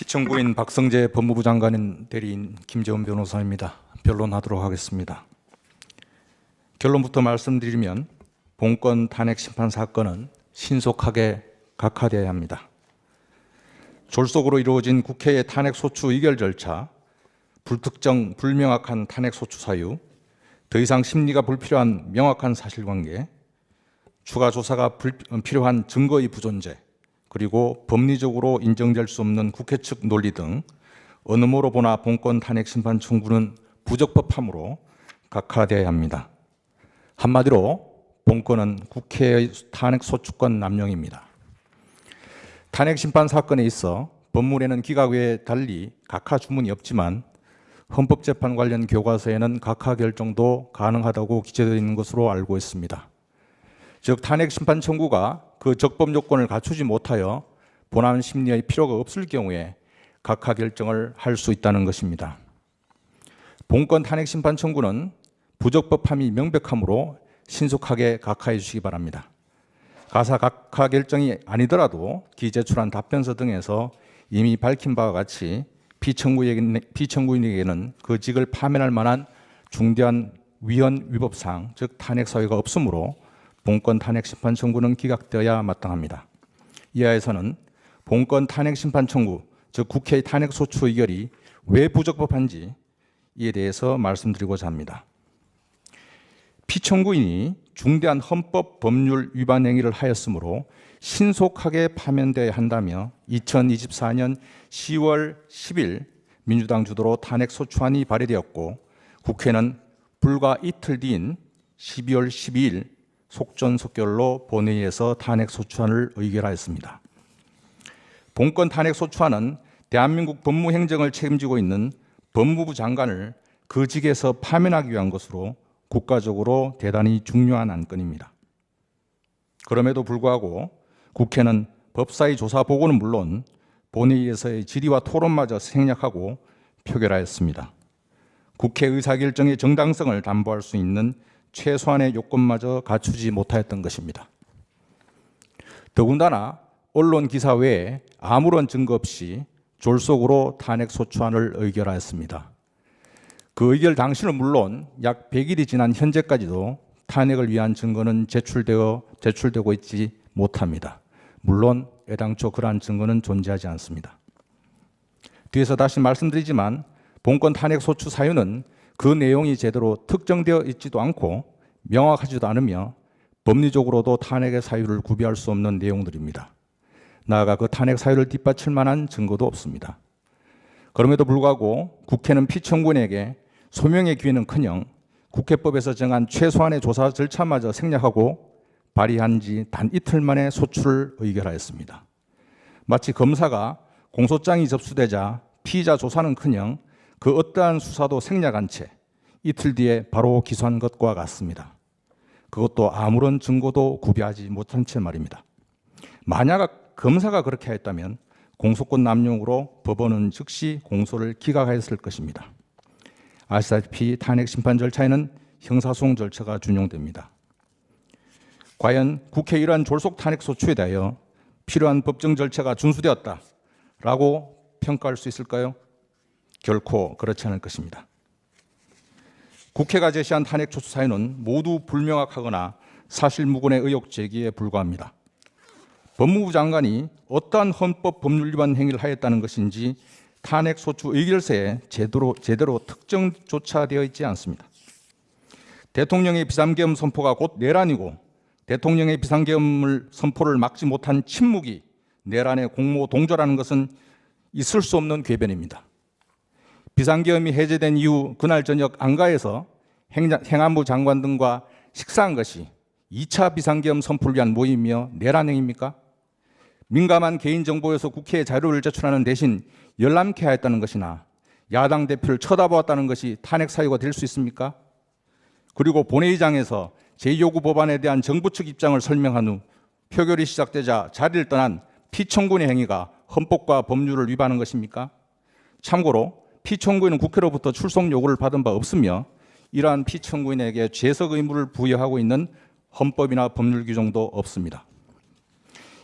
피청구인 박성재 법무부 장관 대리인 김재원 변호사입니다. 변론하도록 하겠습니다. 결론부터 말씀드리면 본건 탄핵 심판 사건은 신속하게 각하되어야 합니다. 졸속으로 이루어진 국회의 탄핵 소추 의결 절차, 불특정 불명확한 탄핵 소추 사유, 더 이상 심리가 불필요한 명확한 사실관계, 추가 조사가 필요한 증거의 부존재, 그리고 법리적으로 인정될 수 없는 국회 측 논리 등 어느 모로 보나 본건 탄핵 심판 청구는 부적법함으로 각하되어야 합니다. 한마디로 본건은 국회의 탄핵 소추권 남용입니다. 탄핵 심판 사건에 있어 법률에는 기각 외에 달리 각하 주문이 없지만 헌법재판 관련 교과서에는 각하 결정도 가능하다고 기재되어 있는 것으로 알고 있습니다. 즉 탄핵 심판 청구가 그 적법 요건을 갖추지 못하여 본안 심리의 필요가 없을 경우에 각하 결정을 할 수 있다는 것입니다. 본건 탄핵 심판 청구는 부적법함이 명백하므로 신속하게 각하해 주시기 바랍니다. 가사 각하 결정이 아니더라도 기제출한 답변서 등에서 이미 밝힌 바와 같이 피청구인에게는 그 직을 파면할 만한 중대한 위헌 위법사항, 즉 탄핵 사유가 없으므로 본건 탄핵 심판 청구는 기각되어야 마땅합니다. 이하에서는 본건 탄핵 심판 청구, 즉 국회의 탄핵 소추 의결이 왜 부적법한지 이에 대해서 말씀드리고자 합니다. 피청구인이 중대한 헌법 법률 위반 행위를 하였으므로 신속하게 파면되어야 한다며 2024년 10월 10일 민주당 주도로 탄핵 소추안이 발의되었고 국회는 불과 이틀 뒤인 12월 12일 속전속결로 본회의에서 탄핵 소추안을 의결하였습니다. 본건 탄핵 소추안은 대한민국 법무행정을 책임지고 있는 법무부 장관을 그 직에서 파면하기 위한 것으로 국가적으로 대단히 중요한 안건입니다. 그럼에도 불구하고 국회는 법사위 조사 보고는 물론 본회의에서의 질의와 토론마저 생략하고 표결하였습니다. 국회 의사결정의 정당성을 담보할 수 있는 최소한의 요건마저 갖추지 못하였던 것입니다. 더군다나 언론 기사 외에 아무런 증거 없이 졸속으로 탄핵 소추안을 의결하였습니다. 그 의결 당시는 물론 약 100일이 지난 현재까지도 탄핵을 위한 증거는 제출되고 있지 못합니다. 물론 애당초 그러한 증거는 존재하지 않습니다. 뒤에서 다시 말씀드리지만 본건 탄핵 소추 사유는 그 내용이 제대로 특정되어 있지도 않고 명확하지도 않으며 법리적으로도 탄핵의 사유를 구비할 수 없는 내용들입니다. 나아가 그 탄핵 사유를 뒷받칠 만한 증거도 없습니다. 그럼에도 불구하고 국회는 피청구인에게 소명의 기회는커녕 국회법에서 정한 최소한의 조사 절차마저 생략하고 발의한 지 단 이틀 만에 소추를 의결하였습니다. 마치 검사가 공소장이 접수되자 피의자 조사는커녕 그 어떠한 수사도 생략한 채 이틀 뒤에 바로 기소한 것과 같습니다. 그것도 아무런 증거도 구비하지 못한 채 말입니다. 만약 검사가 그렇게 했다면 공소권 남용으로 법원은 즉시 공소를 기각하였을 것입니다. 아시다시피 탄핵 심판 절차에는 형사소송 절차가 준용됩니다. 과연 국회 이러한 졸속 탄핵 소추에 대하여 필요한 법정 절차가 준수되었다라고 평가할 수 있을까요? 결코 그렇지 않을 것입니다. 국회가 제시한 탄핵 소추 사유는 모두 불명확하거나 사실무근의 의혹 제기에 불과합니다. 법무부 장관이 어떠한 헌법 법률 위반 행위를 하였다는 것인지 탄핵 소추 의결서에 제대로 특정조차 되어 있지 않습니다. 대통령의 비상계엄 선포가 곧 내란이고 대통령의 비상계엄 선포를 막지 못한 침묵이 내란의 공모 동조라는 것은 있을 수 없는 궤변입니다. 비상계엄이 해제된 이후 그날 저녁 안가에서 행안부 장관 등과 식사한 것이 2차 비상계엄 선포를 위한 모임이며 내란 행위입니까? 민감한 개인정보에서 국회에 자료를 제출하는 대신 열람케 하였다는 것이나 야당 대표를 쳐다보았다는 것이 탄핵 사유가 될 수 있습니까? 그리고 본회의장에서 제2요구 법안에 대한 정부 측 입장을 설명한 후 표결이 시작되자 자리를 떠난 피청구인의 행위가 헌법과 법률을 위반한 것입니까? 참고로 피청구인은 국회로부터 출석 요구를 받은 바 없으며 이러한 피청구인에게 죄석 의무를 부여하고 있는 헌법이나 법률 규정도 없습니다.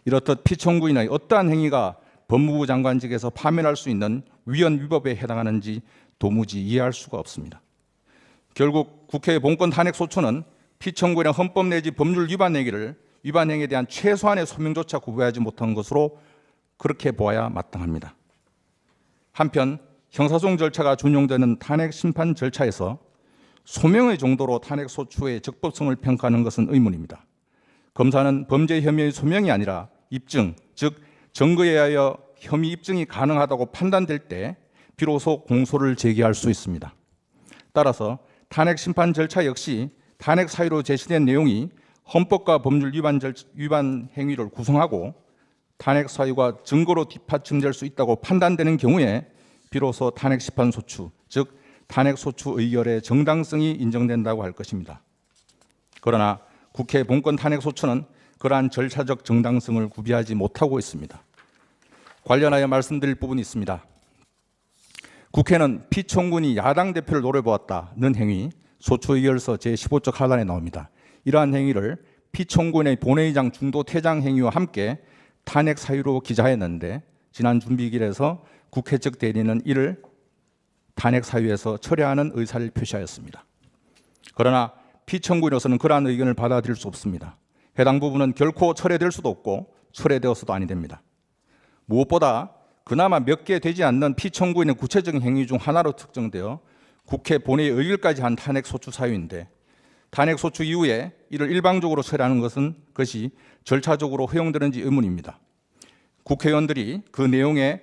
이렇듯 피청구인의 어떠한 행위가 법무부 장관직에서 파면할 수 있는 위헌 위법에 해당하는지 도무지 이해할 수가 없습니다. 결국 국회의 본권 탄핵 소추는 피청구인의 헌법 내지 법률 위반 행위에 대한 최소한의 소명조차 구별하지 못한 것으로 그렇게 보아야 마땅합니다. 한편 형사소송 절차가 준용되는 탄핵 심판 절차에서 소명의 정도로 탄핵 소추의 적법성을 평가하는 것은 의문입니다. 검사는 범죄 혐의의 소명이 아니라 입증, 즉 증거에 의하여 혐의 입증이 가능하다고 판단될 때 비로소 공소를 제기할 수 있습니다. 따라서 탄핵 심판 절차 역시 탄핵 사유로 제시된 내용이 헌법과 법률 위반 행위를 구성하고 탄핵 사유가 증거로 뒷받침될 수 있다고 판단되는 경우에 비로소 탄핵 심판 소추, 즉 탄핵 소추 의결의 정당성이 인정된다고 할 것입니다. 그러나 국회 본권 탄핵 소추는 그러한 절차적 정당성을 구비하지 못하고 있습니다. 관련하여 말씀드릴 부분이 있습니다. 국회는 피청구인이 야당 대표를 노려보았다는 행위, 소추의결서 제15쪽 하단에 나옵니다. 이러한 행위를 피청구인의 본회의장 중도 퇴장 행위와 함께 탄핵 사유로 기재했는데 지난 준비기일에서 국회 측 대리인은 이를 탄핵 사유에서 철회하는 의사를 표시하였습니다. 그러나 피청구인으로서는 그러한 의견을 받아들일 수 없습니다. 해당 부분은 결코 철회될 수도 없고 철회되어서도 아니 됩니다. 무엇보다 그나마 몇 개 되지 않는 피청구인의 구체적인 행위 중 하나로 특정되어 국회 본회의 의결까지 한 탄핵 소추 사유인데 탄핵 소추 이후에 이를 일방적으로 철회하는 것이 절차적으로 허용되는지 의문입니다. 국회의원들이 그 내용이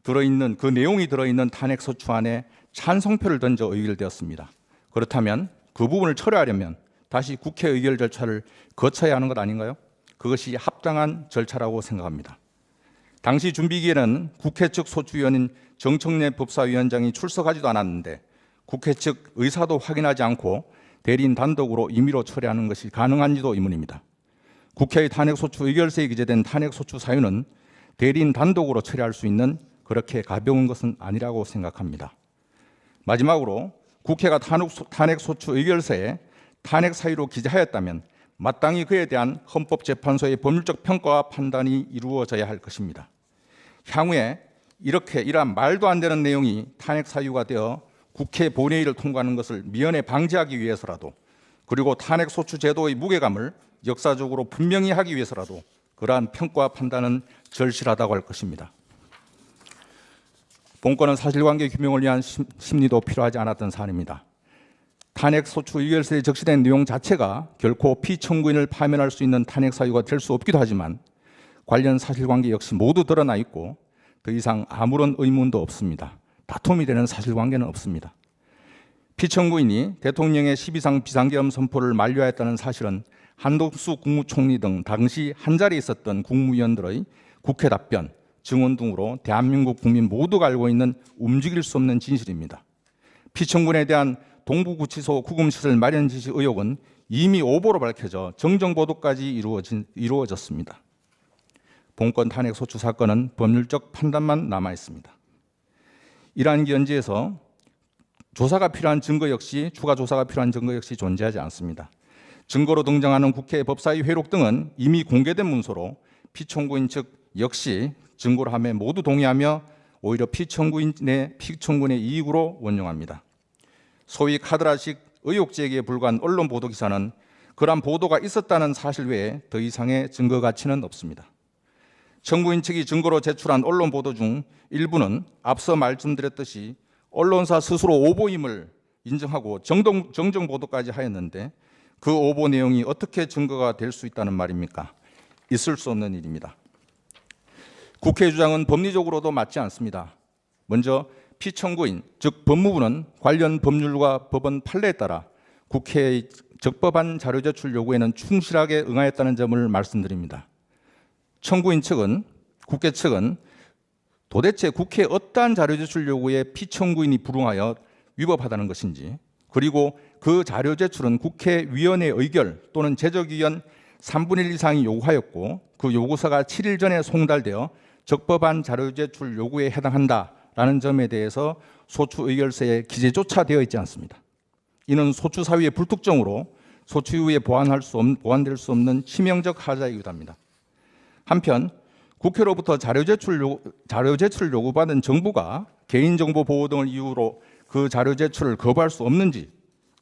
들어있는 탄핵 소추안에 찬성표를 던져 의결되었습니다. 그렇다면 그 부분을 철회하려면 다시 국회 의결 절차를 거쳐야 하는 것 아닌가요? 그것이 합당한 절차라고 생각합니다. 당시 준비기에는 국회 측 소추위원인 정청래 법사위원장이 출석하지도 않았는데 국회 측 의사도 확인하지 않고 대리인 단독으로 임의로 처리하는 것이 가능한지도 의문입니다. 국회의 탄핵소추 의결서에 기재된 탄핵소추 사유는 대리인 단독으로 처리할 수 있는 그렇게 가벼운 것은 아니라고 생각합니다. 마지막으로 국회가 탄핵소추 의결서에 탄핵 사유로 기재하였다면 마땅히 그에 대한 헌법재판소의 법률적 평가와 판단이 이루어져야 할 것입니다. 향후에 이러한 말도 안 되는 내용이 탄핵 사유가 되어 국회 본회의를 통과하는 것을 미연에 방지하기 위해서라도 그리고 탄핵 소추 제도의 무게감을 역사적으로 분명히 하기 위해서라도 그러한 평가와 판단은 절실하다고 할 것입니다. 본건은 사실관계 규명을 위한 심리도 필요하지 않았던 사안입니다. 탄핵 소추 의결서에 적시된 내용 자체가 결코 피청구인을 파면할 수 있는 탄핵 사유가 될 수 없기도 하지만 관련 사실관계 역시 모두 드러나 있고 더 이상 아무런 의문도 없습니다. 다툼이 되는 사실관계는 없습니다. 피청구인이 대통령의 12상 비상계엄 선포를 만료하였다는 사실은 한덕수 국무총리 등 당시 한자리에 있었던 국무위원들의 국회 답변, 증언 등으로 대한민국 국민 모두가 알고 있는 움직일 수 없는 진실입니다. 피청구인에 대한 동부구치소 구금시설 마련 지시 의혹은 이미 오보로 밝혀져 정정보도까지 이루어졌습니다. 본건 탄핵 소추 사건은 법률적 판단만 남아 있습니다. 이러한 연지에서 추가 조사가 필요한 증거 역시 존재하지 않습니다. 증거로 등장하는 국회 법사위 회록 등은 이미 공개된 문서로 피청구인 측 역시 증거로 함에 모두 동의하며 오히려 피청구인의 이익으로 원용합니다. 소위 카드라식 의혹 제기에 불과한 언론 보도 기사는 그러한 보도가 있었다는 사실 외에 더 이상의 증거 가치는 없습니다. 청구인 측이 증거로 제출한 언론 보도 중 일부는 앞서 말씀드렸듯이 언론사 스스로 오보임을 인정하고 정정 보도까지 하였는데 그 오보 내용이 어떻게 증거가 될 수 있다는 말입니까? 있을 수 없는 일입니다. 국회 주장은 법리적으로도 맞지 않습니다. 먼저 피청구인, 즉 법무부는 관련 법률과 법원 판례에 따라 국회의 적법한 자료 제출 요구에는 충실하게 응하였다는 점을 말씀드립니다. 청구인 측은, 국회 측은 도대체 국회의 어떠한 자료 제출 요구에 피청구인이 불응하여 위법하다는 것인지, 그리고 그 자료 제출은 국회위원회 의결 또는 제적의원 3분의 1 이상이 요구하였고 그 요구서가 7일 전에 송달되어 적법한 자료 제출 요구에 해당한다라는 점에 대해서 소추 의결서에 기재조차 되어 있지 않습니다. 이는 소추 사유의 불특정으로 소추 이후에 보완될 수 없는 치명적 하자이기도 합니다. 한편 국회로부터 자료 제출 요구받은 정부가 개인정보 보호 등을 이유로 그 자료 제출을 거부할 수 없는지,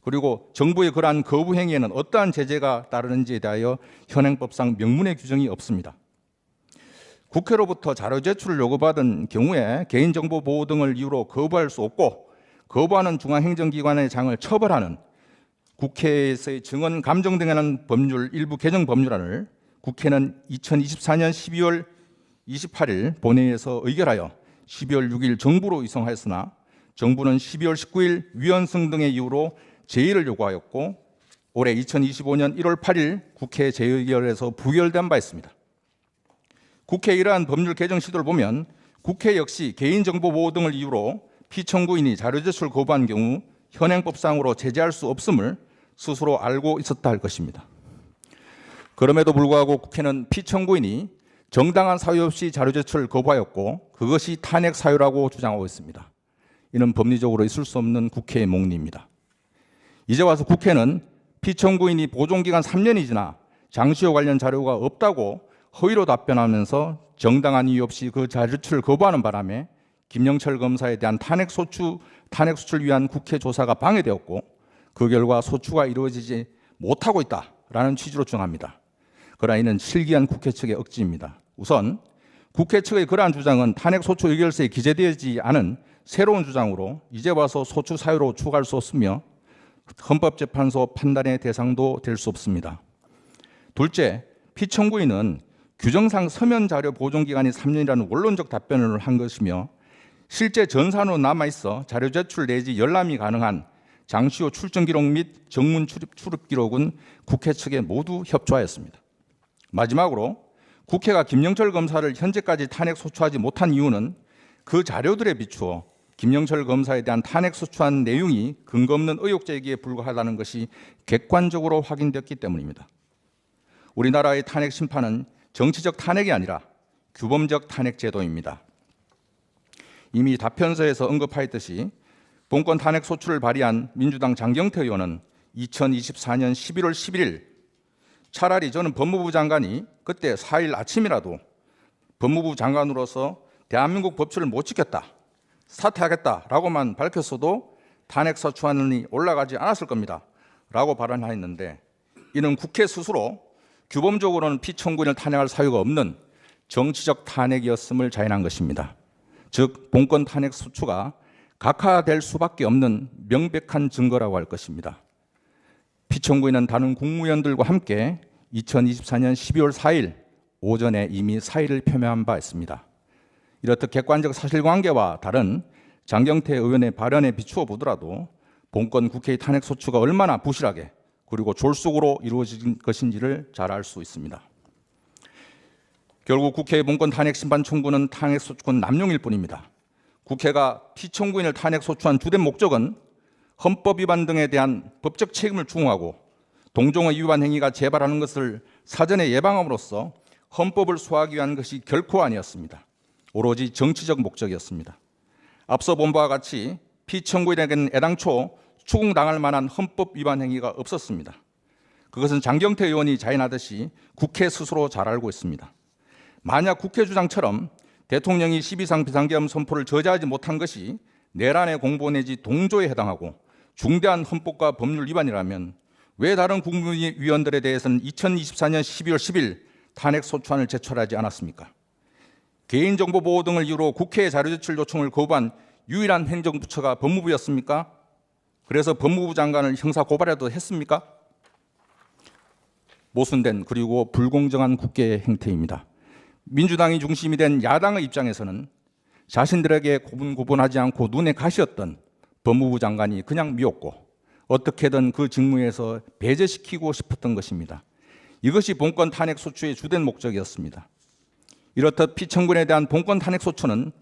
그리고 정부의 그러한 거부 행위에는 어떠한 제재가 따르는지에 대하여 현행법상 명문의 규정이 없습니다. 국회로부터 자료 제출을 요구받은 경우에 개인정보 보호 등을 이유로 거부할 수 없고, 거부하는 중앙행정기관의 장을 처벌하는 국회에서의 증언 감정 등에 관한 법률 일부 개정 법률안을 국회는 2024년 12월 28일 본회의에서 의결하여 12월 6일 정부로 이송하였으나, 정부는 12월 19일 위헌성 등의 이유로 제의를 요구하였고, 올해 2025년 1월 8일 국회 재의결에서 부결된 바 있습니다. 국회의 이러한 법률 개정 시도를 보면 국회 역시 개인정보 보호 등을 이유로 피청구인이 자료 제출 거부한 경우 현행법상으로 제재할 수 없음을 스스로 알고 있었다 할 것입니다. 그럼에도 불구하고 국회는 피청구인이 정당한 사유 없이 자료 제출을 거부하였고, 그것이 탄핵 사유라고 주장하고 있습니다. 이는 법리적으로 있을 수 없는 국회의 몽리입니다. 이제 와서 국회는 피청구인이 보존기간 3년이 지나 장시호 관련 자료가 없다고 허위로 답변하면서 정당한 이유 없이 그 자료 제출을 거부하는 바람에 김영철 검사에 대한 탄핵 소출을 위한 국회 조사가 방해되었고, 그 결과 소추가 이루어지지 못하고 있다라는 취지로 주장합니다. 그러나 이는 실기한 국회 측의 억지입니다. 우선 국회 측의 그러한 주장은 탄핵 소추 의결서에 기재되지 않은 새로운 주장으로 이제 와서 소추 사유로 추가할 수 없으며 헌법재판소 판단의 대상도 될 수 없습니다. 둘째, 피청구인은 규정상 서면 자료 보존 기간이 3년이라는 원론적 답변을 한 것이며, 실제 전산으로 남아있어 자료 제출 내지 열람이 가능한 장시호 출정 기록 및 정문 출입 기록은 국회 측에 모두 협조하였습니다. 마지막으로 국회가 김영철 검사를 현재까지 탄핵 소추하지 못한 이유는 그 자료들에 비추어 김영철 검사에 대한 탄핵 소추한 내용이 근거 없는 의혹 제기에 불과하다는 것이 객관적으로 확인되었기 때문입니다. 우리나라의 탄핵 심판은 정치적 탄핵이 아니라 규범적 탄핵 제도입니다. 이미 답변서에서 언급하였듯이 본건 탄핵 소추를 발의한 민주당 장경태 의원은 2024년 11월 11일 차라리 저는 법무부 장관이 그때 4일 아침이라도 법무부 장관으로서 대한민국 법치를 못 지켰다, 사퇴하겠다라고만 밝혔어도 탄핵 소추안이 올라가지 않았을 겁니다 라고 발언하였는데, 이는 국회 스스로 규범적으로는 피청구인을 탄핵할 사유가 없는 정치적 탄핵이었음을 자인한 것입니다. 즉 본건 탄핵 소추가 각하될 수밖에 없는 명백한 증거라고 할 것입니다. 피청구인은 다른 국무위원들과 함께 2024년 12월 4일 오전에 이미 사의를 표명한 바 있습니다. 이렇듯 객관적 사실관계와 다른 장경태 의원의 발언에 비추어 보더라도 본건 국회의 탄핵 소추가 얼마나 부실하게 그리고 졸속으로 이루어진 것인지를 잘 알 수 있습니다. 결국 국회의 본건 탄핵 심판 청구는 탄핵 소추권 남용일 뿐입니다. 국회가 피청구인을 탄핵 소추한 주된 목적은 헌법 위반 등에 대한 법적 책임을 추궁하고 동종의 위반 행위가 재발하는 것을 사전에 예방함으로써 헌법을 소화하기 위한 것이 결코 아니었습니다. 오로지 정치적 목적이었습니다. 앞서 본 바와 같이 피청구인에게는 애당초 추궁당할 만한 헌법 위반 행위가 없었습니다. 그것은 장경태 의원이 자인하듯이 국회 스스로 잘 알고 있습니다. 만약 국회 주장처럼 대통령이 12상 비상계엄 선포를 저지하지 못한 것이 내란의 공보 내지 동조에 해당하고 중대한 헌법과 법률 위반이라면 왜 다른 국무위원들에 대해서는 2024년 12월 10일 탄핵 소추안을 제출하지 않았습니까? 개인정보 보호 등을 이유로 국회의 자료 제출 요청을 거부한 유일한 행정부처가 법무부였습니까? 그래서 법무부 장관을 형사 고발해도 했습니까? 모순된 그리고 불공정한 국회의 행태입니다. 민주당이 중심이 된 야당의 입장에서는 자신들에게 고분고분하지 않고 눈에 가시였던 법무부 장관이 그냥 미웠고 어떻게든 그 직무에서 배제시키고 싶었던 것입니다. 이것이 본건 탄핵 소추의 주된 목적이었습니다. 이렇듯 피청구인에 대한 본건 탄핵 소추는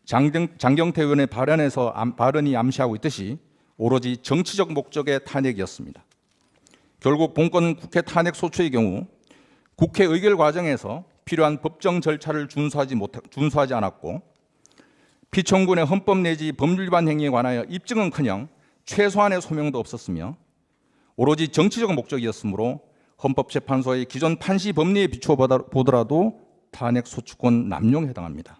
장경태 의원의 발언이 암시하고 있듯이 오로지 정치적 목적의 탄핵이었습니다. 결국 본건 국회 탄핵 소추의 경우 국회 의결 과정에서 필요한 법정 절차를 준수하지 않았고 피청구인의 헌법 내지 법률 위반 행위에 관하여 입증은커녕 최소한의 소명도 없었으며 오로지 정치적 목적이었으므로 헌법재판소의 기존 판시 법리에 비추어 보더라도 탄핵 소추권 남용에 해당합니다.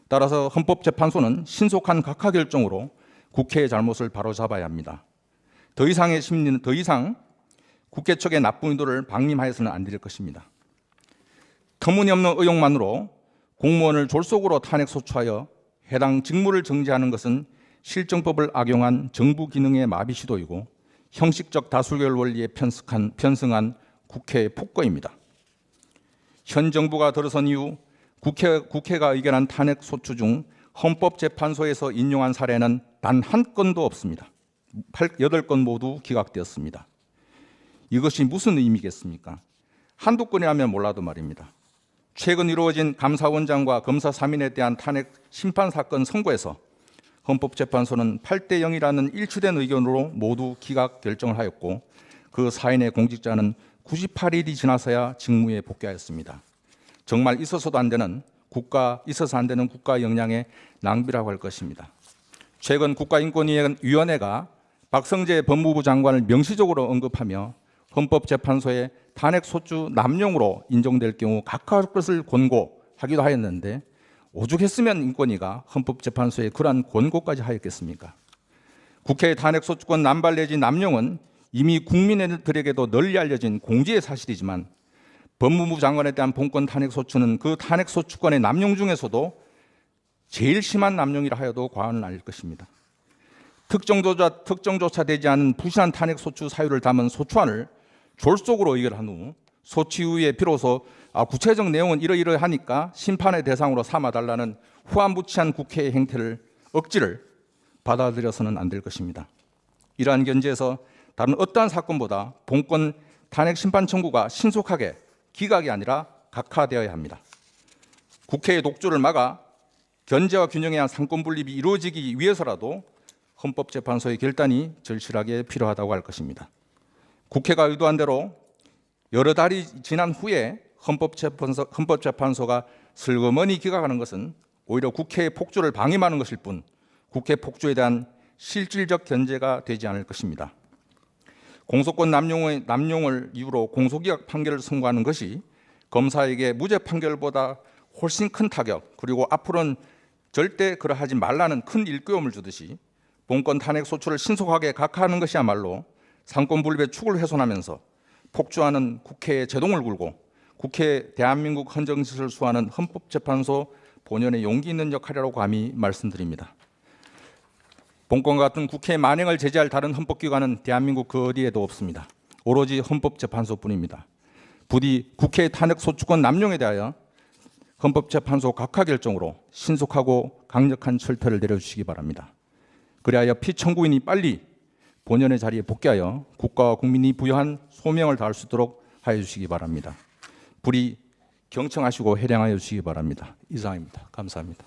따라서 헌법재판소는 신속한 각하 결정으로 국회의 잘못을 바로잡아야 합니다. 더 이상 국회 측의 나쁜 의도를 방임하여서는 안 될 것입니다. 터무니없는 의혹만으로 공무원을 졸속으로 탄핵 소추하여 해당 직무를 정지하는 것은 실정법을 악용한 정부 기능의 마비 시도이고 형식적 다수결 원리에 편승한 국회의 폭거입니다. 현 정부가 들어선 이후 국회가 의결한 탄핵 소추 중 헌법재판소에서 인용한 사례는 단 한 건도 없습니다. 8건 모두 기각되었습니다. 이것이 무슨 의미겠습니까? 한두 건이라면 몰라도 말입니다. 최근 이루어진 감사원장과 검사 3인에 대한 탄핵 심판 사건 선고에서 헌법재판소는 8대 0이라는 일치된 의견으로 모두 기각 결정을 하였고 그 4인의 공직자는 98일이 지나서야 직무에 복귀하였습니다. 정말 있어서 안 되는 국가 역량의 낭비라고 할 것입니다. 최근 국가인권위원회가 박성재 법무부 장관을 명시적으로 언급하며 헌법재판소의 탄핵소추 남용으로 인정될 경우 각하할 것을 권고하기도 하였는데 오죽했으면 인권위가 헌법재판소에 그러한 권고까지 하였겠습니까? 국회의 탄핵소추권 남발 내지 남용은 이미 국민들에게도 널리 알려진 공지의 사실이지만 법무부 장관에 대한 본건 탄핵소추는 그 탄핵소추권의 남용 중에서도 제일 심한 남용이라 하여도 과언은 아닐 것입니다. 특정조차 되지 않은 부실한 탄핵소추 사유를 담은 소추안을 졸속으로 의결한 후 소치 이후에 비로소 구체적 내용은 이러이러하니까 심판의 대상으로 삼아달라는 후안부치한 국회의 억지를 받아들여서는 안 될 것입니다. 이러한 견지에서 다른 어떠한 사건보다 본건 탄핵 심판 청구가 신속하게 기각이 아니라 각하되어야 합니다. 국회의 독주를 막아 견제와 균형에 의한 상권 분립이 이루어지기 위해서라도 헌법재판소의 결단이 절실하게 필요하다고 할 것입니다. 국회가 의도한 대로 여러 달이 지난 후에 헌법재판소가 슬그머니 기각하는 것은 오히려 국회의 폭주를 방임하는 것일 뿐 국회 폭주에 대한 실질적 견제가 되지 않을 것입니다. 공소권 남용을 이유로 공소기각 판결을 선고하는 것이 검사에게 무죄 판결보다 훨씬 큰 타격, 그리고 앞으로는 절대 그러하지 말라는 큰 일깨움을 주듯이 본건 탄핵 소추를 신속하게 각하하는 것이야말로 상권 분립의 축을 훼손하면서 폭주하는 국회에 제동을 걸고 대한민국 헌정짓을 수호하는 헌법재판소 본연의 용기 있는 역할이라고 감히 말씀드립니다. 본건과 같은 국회의 만행을 제재할 다른 헌법기관은 대한민국 그 어디에도 없습니다. 오로지 헌법재판소뿐입니다. 부디 국회의 탄핵소추권 남용에 대하여 헌법재판소 각하 결정으로 신속하고 강력한 철퇴를 내려주시기 바랍니다. 그리하여 피청구인이 빨리 본연의 자리에 복귀하여 국가와 국민이 부여한 소명을 다할 수 있도록 하여 주시기 바랍니다. 불이 경청하시고 해량하여 주시기 바랍니다. 이상입니다. 감사합니다.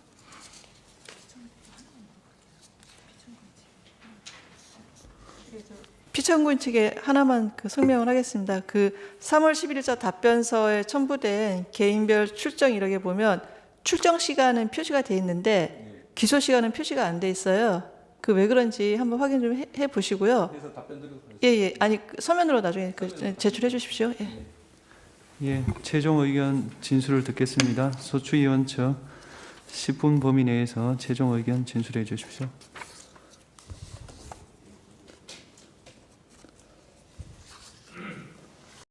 피청구인 측에 하나만 성명을 하겠습니다. 3월 11일자 답변서에 첨부된 개인별 출정 이력에 보면 출정 시간은 표시가 돼 있는데 기소 시간은 표시가 안 돼 있어요. 왜 그런지 한번 확인 좀 해 보시고요. 그래서 답변 드리고 예. 아니 서면으로 나중에 제출해 주십시오. 예. 예, 최종 의견 진술을 듣겠습니다. 소추위원 측 10분 범위 내에서 최종 의견 진술해 주십시오.